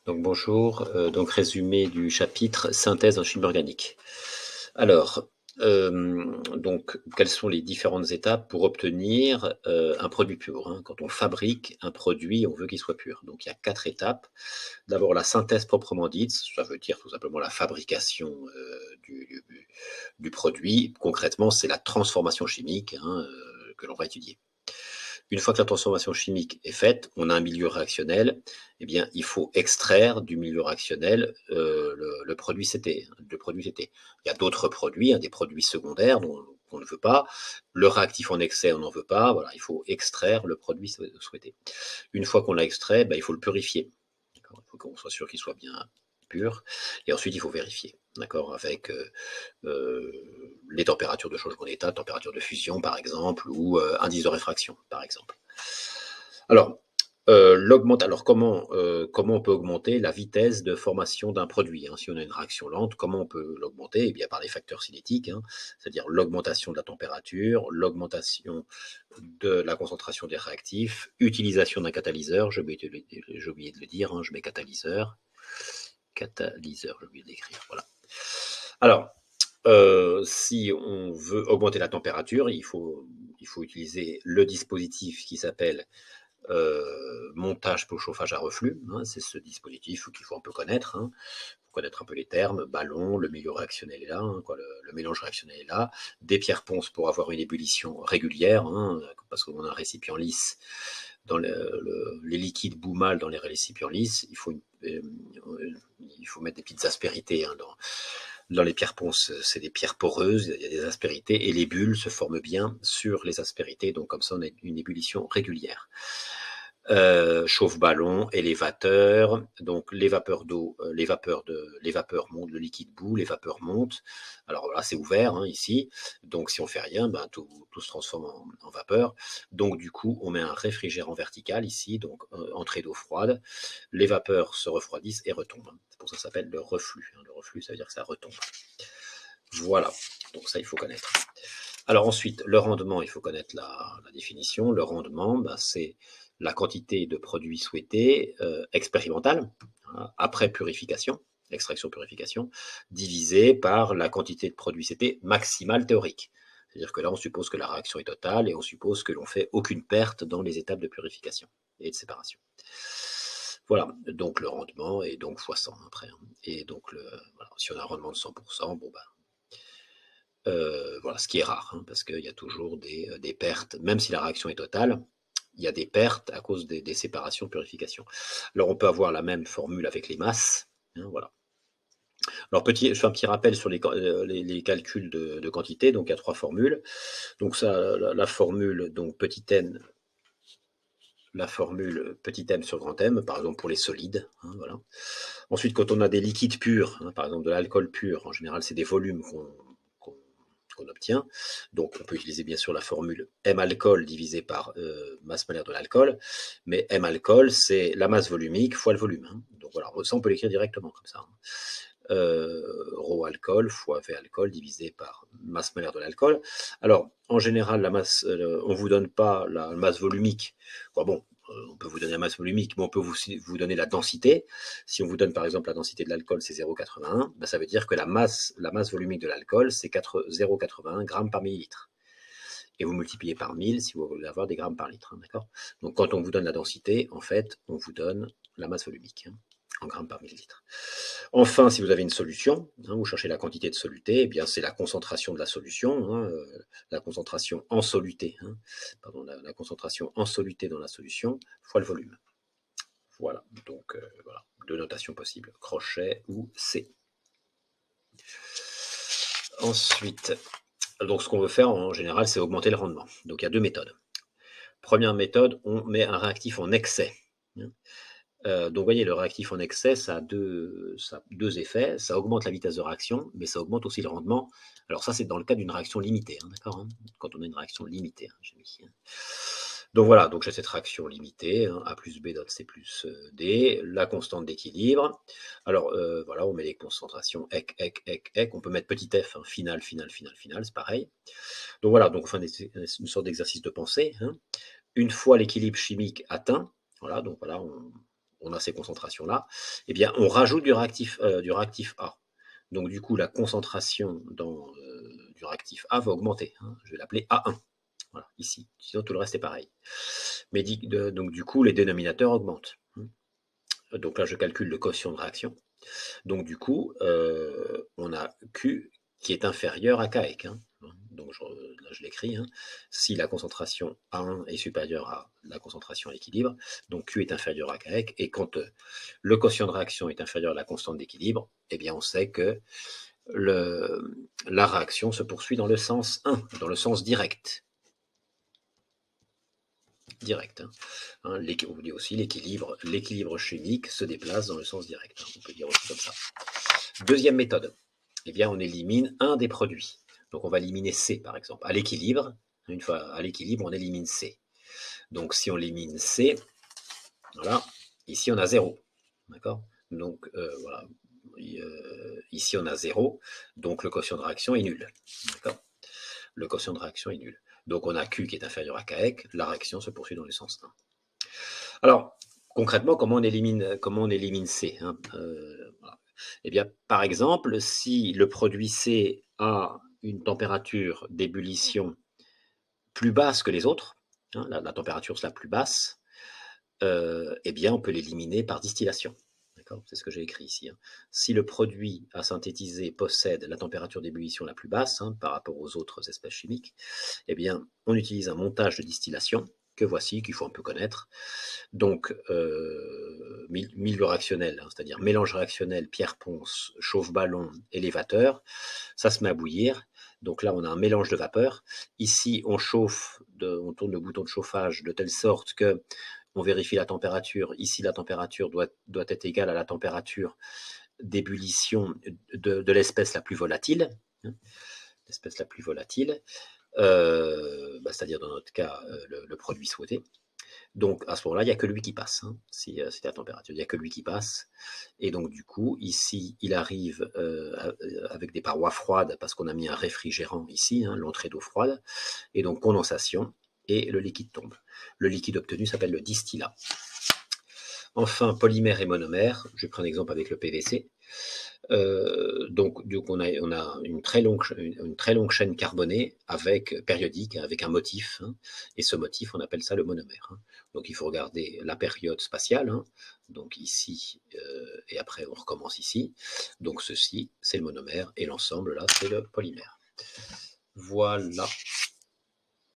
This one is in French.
Donc bonjour, donc résumé du chapitre synthèse en chimie organique. Alors, donc quelles sont les différentes étapes pour obtenir un produit pur, hein? Quand on fabrique un produit, on veut qu'il soit pur. Donc il y a 4 étapes. D'abord la synthèse proprement dite, ça veut dire tout simplement la fabrication du produit. Concrètement, c'est la transformation chimique, hein, que l'on va étudier. Une fois que la transformation chimique est faite, on a un milieu réactionnel, eh bien, il faut extraire du milieu réactionnel le produit CT. Il y a d'autres produits, hein, des produits secondaires qu'on ne veut pas. Le réactif en excès, on n'en veut pas. Voilà, il faut extraire le produit souhaité. Une fois qu'on l'a extrait, ben, il faut le purifier. Il faut qu'on soit sûr qu'il soit bien pur. Et ensuite, il faut vérifier, d'accord, avec les températures de changement d'état, température de fusion par exemple, ou indice de réfraction par exemple. Alors, comment on peut augmenter la vitesse de formation d'un produit, hein? Si on a une réaction lente, comment on peut l'augmenter? Eh bien, par les facteurs cinétiques, hein, c'est-à-dire l'augmentation de la température, l'augmentation de la concentration des réactifs, utilisation d'un catalyseur, j'ai oublié de le dire, hein, je mets catalyseur, j'ai oublié d'écrire, voilà. Alors, si on veut augmenter la température, il faut utiliser le dispositif qui s'appelle montage pour chauffage à reflux, hein, c'est ce dispositif qu'il faut un peu connaître, hein. Il faut connaître un peu les termes, ballon, le milieu réactionnel est là, hein, le mélange réactionnel est là, des pierres ponces pour avoir une ébullition régulière, hein, parce qu'on a un récipient lisse, dans les liquides bouent mal dans les récipients lisses, il faut mettre des petites aspérités, hein, dans les pierres ponces, c'est des pierres poreuses, il y a des aspérités, et les bulles se forment bien sur les aspérités, donc comme ça on a une ébullition régulière. Chauffe-ballon, élévateur, donc les vapeurs d'eau, les vapeurs montent, le liquide bout, les vapeurs montent. Alors là, c'est ouvert, hein, ici, donc si on fait rien, ben, tout se transforme en vapeur. Donc du coup, on met un réfrigérant vertical ici, donc entrée d'eau froide. Les vapeurs se refroidissent et retombent. C'est pour ça que ça s'appelle le reflux. Le reflux, ça veut dire que ça retombe. Voilà, donc ça, il faut connaître. Alors ensuite, le rendement, il faut connaître la définition. Le rendement, ben, c'est la quantité de produits souhaités expérimentale, hein, après purification, extraction-purification, divisé par la quantité de produits CT maximale théorique. C'est-à-dire que là, on suppose que la réaction est totale et on suppose que l'on fait aucune perte dans les étapes de purification et de séparation. Voilà, donc le rendement est donc x 100 après. Et donc, voilà, si on a un rendement de 100%, bon, voilà, ce qui est rare, hein, parce qu'il y a toujours des pertes, même si la réaction est totale, il y a des pertes à cause des séparations de purification. Alors on peut avoir la même formule avec les masses, hein, voilà. Alors je fais un petit rappel sur les calculs de quantité, donc il y a 3 formules. Donc ça, la formule, donc petit n, la formule petit m sur grand M, par exemple pour les solides, hein, voilà. Ensuite, quand on a des liquides purs, hein, par exemple de l'alcool pur, en général c'est des volumes qu'on obtient. Donc on peut utiliser bien sûr la formule M-alcool divisé par masse molaire de l'alcool, mais M-alcool c'est la masse volumique fois le volume, hein. Donc voilà, ça on peut l'écrire directement comme ça, hein. Rho alcool fois V alcool divisé par masse molaire de l'alcool. Alors en général la masse, on vous donne pas la masse volumique. Bon, on peut vous donner la masse volumique, mais on peut vous donner la densité. Si on vous donne par exemple la densité de l'alcool, c'est 0,81, ben, ça veut dire que la masse volumique de l'alcool, c'est 0,81 grammes par millilitre. Et vous multipliez par 1000 si vous voulez avoir des grammes par litre, hein, d'accord? Donc quand on vous donne la densité, en fait, on vous donne la masse volumique, hein, en grammes par millilitre. Enfin, si vous avez une solution, hein, vous cherchez la quantité de soluté, eh bien c'est la concentration de la solution, hein, la concentration en soluté, hein, pardon, la concentration en soluté dans la solution fois le volume. Voilà, donc voilà, 2 notations possibles, crochet ou C. Ensuite, donc ce qu'on veut faire en général, c'est augmenter le rendement. Donc il y a 2 méthodes. Première méthode, on met un réactif en excès. Donc vous voyez, le réactif en excès, ça a deux effets. Ça augmente la vitesse de réaction, mais ça augmente aussi le rendement. Alors ça, c'est dans le cas d'une réaction limitée, hein, d'accord, hein, quand on a une réaction limitée, hein, j'ai mis. Donc voilà, donc j'ai cette réaction limitée, hein, A plus B donne C plus D, la constante d'équilibre. Alors voilà, on met les concentrations on peut mettre petit f, hein, final, c'est pareil. Donc voilà, donc on fait une sorte d'exercice de pensée, hein. Une fois l'équilibre chimique atteint, voilà, donc voilà, on a ces concentrations-là, eh bien, on rajoute du réactif A. Donc, du coup, la concentration du réactif A va augmenter. Hein. Je vais l'appeler A1. Voilà, ici. Sinon, tout le reste est pareil. Mais donc, du coup, les dénominateurs augmentent. Donc là, je calcule le quotient de réaction. Donc, du coup, on a Q qui est inférieur à Kek. Hein. Donc, là, je l'écris. Hein. Si la concentration A1 est supérieure à la concentration à l'équilibre, donc Q est inférieur à Kek. Et quand le quotient de réaction est inférieur à la constante d'équilibre, eh bien, on sait que la réaction se poursuit dans le sens 1, dans le sens direct. Direct. Hein. On dit aussi l'équilibre chimique se déplace dans le sens direct. Hein. On peut dire aussi comme ça. Deuxième méthode. Eh bien, on élimine un des produits. Donc, on va éliminer C, par exemple. À l'équilibre, une fois à l'équilibre, on élimine C. Donc, si on élimine C, voilà, ici, on a 0. D'accord? Donc, voilà. Ici, on a 0. Donc, le quotient de réaction est nul. D'accord? Le quotient de réaction est nul. Donc, on a Q qui est inférieur à Kek. La réaction se poursuit dans le sens 1. Alors, concrètement, comment on élimine C, hein, voilà. Eh bien, par exemple, si le produit C a une température d'ébullition plus basse que les autres, hein, la température c'est la plus basse, eh bien, on peut l'éliminer par distillation. C'est ce que j'ai écrit ici. Hein. Si le produit à synthétiser possède la température d'ébullition la plus basse, hein, par rapport aux autres espèces chimiques, eh bien, on utilise un montage de distillation que voici, qu'il faut un peu connaître. Donc, milieu réactionnel, hein, c'est-à-dire mélange réactionnel, pierre-ponce, chauffe-ballon, élévateur, ça se met à bouillir. Donc là, on a un mélange de vapeur. Ici, on tourne le bouton de chauffage de telle sorte que on vérifie la température. Ici, la température doit être égale à la température d'ébullition de l'espèce la plus volatile. Hein, l'espèce la plus volatile, c'est-à-dire dans notre cas, le produit souhaité. Donc, à ce moment-là, il n'y a que lui qui passe. Hein, si c'est la température, il n'y a que lui qui passe. Et donc, du coup, ici, il arrive avec des parois froides parce qu'on a mis un réfrigérant ici, hein, l'entrée d'eau froide. Et donc, condensation, et le liquide tombe. Le liquide obtenu s'appelle le distillat. Enfin, polymère et monomère. Je prends un exemple avec le PVC. Donc, on a une très longue chaîne carbonée périodique, avec un motif, hein, et ce motif, on appelle ça le monomère. Hein. Donc, il faut regarder la période spatiale, hein, donc ici, et après, on recommence ici. Donc, ceci, c'est le monomère, et l'ensemble, là, c'est le polymère. Voilà.